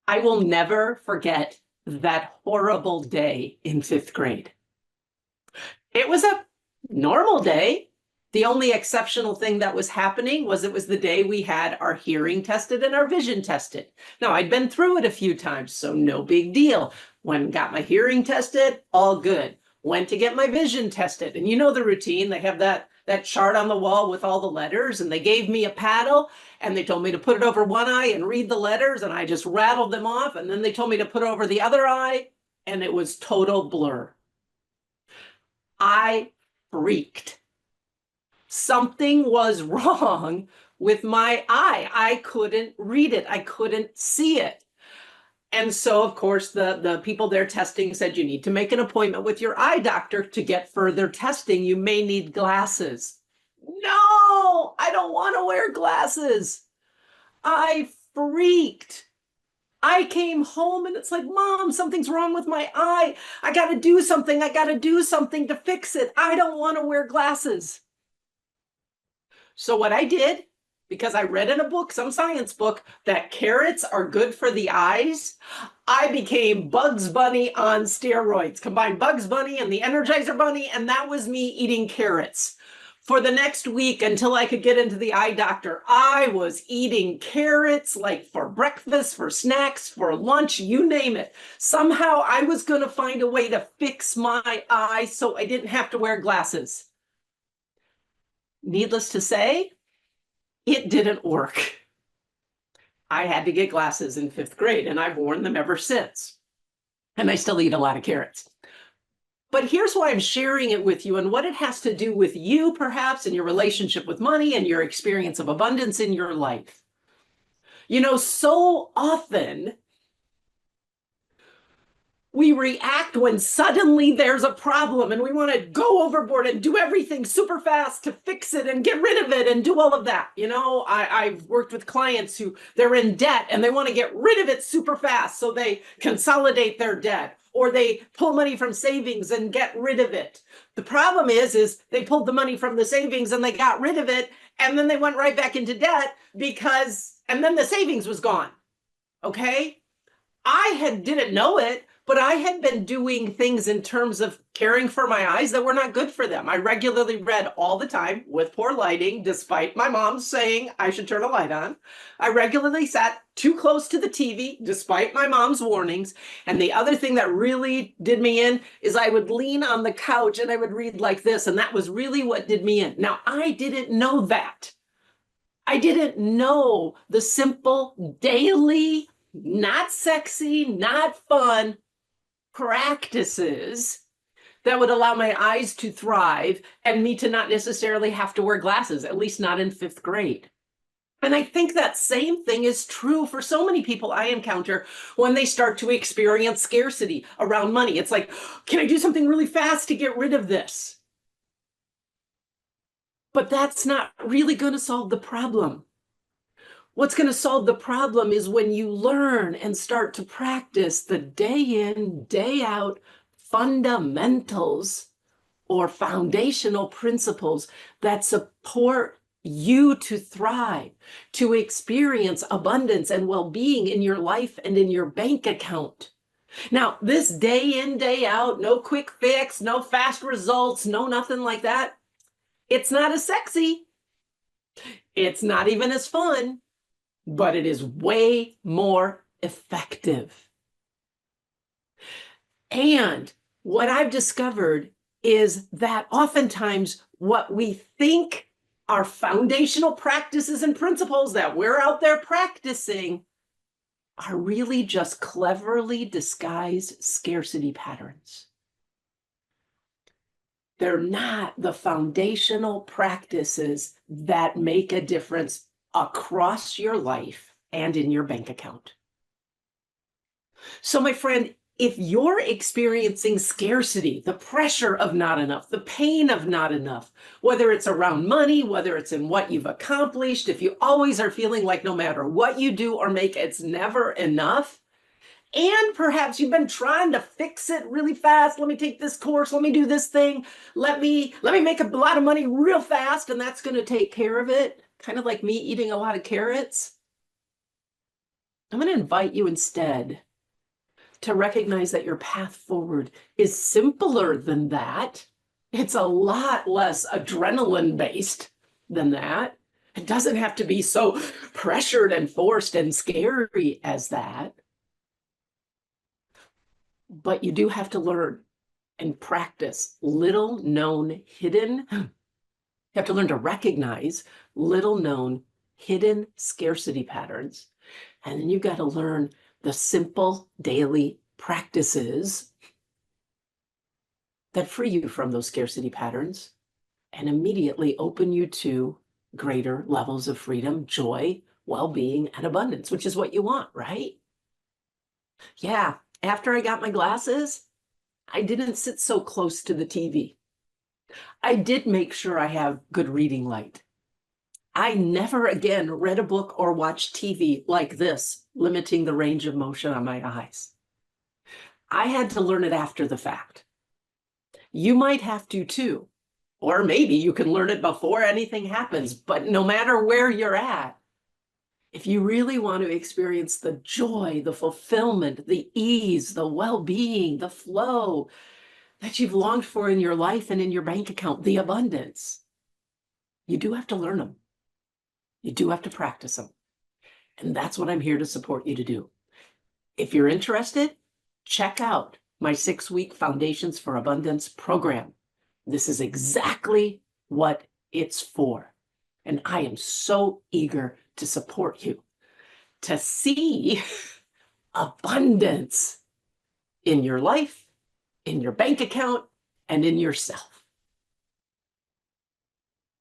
I will never forget that horrible day in fifth grade. It was a normal day. The only exceptional thing that was happening was it was the day we had our hearing tested and our vision tested. Now, I'd been through it a few times, so no big deal. When got my hearing tested, all good. Went to get my vision tested. And you know the routine. They have that chart on the wall with all the letters, and they gave me a paddle, and they told me to put it over one eye and read the letters, and I just rattled them off. And then they told me to put it over the other eye, and it was total blur. I freaked. Something was wrong with my eye. I couldn't read it. I couldn't see it. And so, of course, the people there testing said, you need to make an appointment with your eye doctor to get further testing. You may need glasses. No, I don't want to wear glasses. I freaked. I came home and it's like, Mom, something's wrong with my eye. I got to do something. I got to do something to fix it. I don't want to wear glasses. So what I did, because I read in a book, some science book, that carrots are good for the eyes, I became Bugs Bunny on steroids. Combined Bugs Bunny and the Energizer Bunny, and that was me eating carrots. For the next week until I could get into the eye doctor, I was eating carrots like for breakfast, for snacks, for lunch, you name it. Somehow I was going to find a way to fix my eye so I didn't have to wear glasses. Needless to say, it didn't work. I had to get glasses in fifth grade, and I've worn them ever since. And I still eat a lot of carrots. But here's why I'm sharing it with you and what it has to do with you, perhaps, and your relationship with money and your experience of abundance in your life. You know, so often we react when suddenly there's a problem and we want to go overboard and do everything super fast to fix it and get rid of it and do all of that. You know, I've worked with clients who they're in debt and they want to get rid of it super fast. So they consolidate their debt or they pull money from savings and get rid of it. The problem is they pulled the money from the savings and they got rid of it. And then they went right back into debt and then the savings was gone. Okay. Didn't know it, but I had been doing things in terms of caring for my eyes that were not good for them. I regularly read all the time with poor lighting, despite my mom saying I should turn a light on. I regularly sat too close to the TV, despite my mom's warnings. And the other thing that really did me in is I would lean on the couch and I would read like this. And that was really what did me in. Now, I didn't know that. I didn't know the simple daily, not sexy, not fun practices that would allow my eyes to thrive and me to not necessarily have to wear glasses, at least not in fifth grade. And I think that same thing is true for so many people I encounter when they start to experience scarcity around money. It's like, can I do something really fast to get rid of this? But that's not really going to solve the problem. What's going to solve the problem is when you learn and start to practice the day in, day out fundamentals or foundational principles that support you to thrive, to experience abundance and well-being in your life and in your bank account. Now, this day in, day out, no quick fix, no fast results, no nothing like that. It's not as sexy. It's not even as fun. But it is way more effective. And what I've discovered is that oftentimes what we think are foundational practices and principles that we're out there practicing are really just cleverly disguised scarcity patterns. They're not the foundational practices that make a difference across your life and in your bank account. So, my friend, if you're experiencing scarcity, the pressure of not enough, the pain of not enough, whether it's around money, whether it's in what you've accomplished, if you always are feeling like no matter what you do or make, it's never enough, and perhaps you've been trying to fix it really fast. Let me take this course. Let me do this thing. Let me make a lot of money real fast, and that's going to take care of it. Kind of like me eating a lot of carrots. I'm going to invite you instead to recognize that your path forward is simpler than that. It's a lot less adrenaline based than that. It doesn't have to be so pressured and forced and scary as that. But you do have to learn and practice little known hidden. You have to learn to recognize little known hidden scarcity patterns. And then you've got to learn the simple daily practices that free you from those scarcity patterns and immediately open you to greater levels of freedom, joy, well-being, and abundance, which is what you want, right? Yeah, after I got my glasses, I didn't sit so close to the TV. I did make sure I have good reading light. I never again read a book or watched TV like this, limiting the range of motion on my eyes. I had to learn it after the fact. You might have to too. Or maybe you can learn it before anything happens. But no matter where you're at, if you really want to experience the joy, the fulfillment, the ease, the well-being, the flow that you've longed for in your life and in your bank account, the abundance, you do have to learn them. You do have to practice them. And that's what I'm here to support you to do. If you're interested, check out my 6-week Foundations for Abundance program. This is exactly what it's for. And I am so eager to support you to see abundance in your life, in your bank account, and in yourself.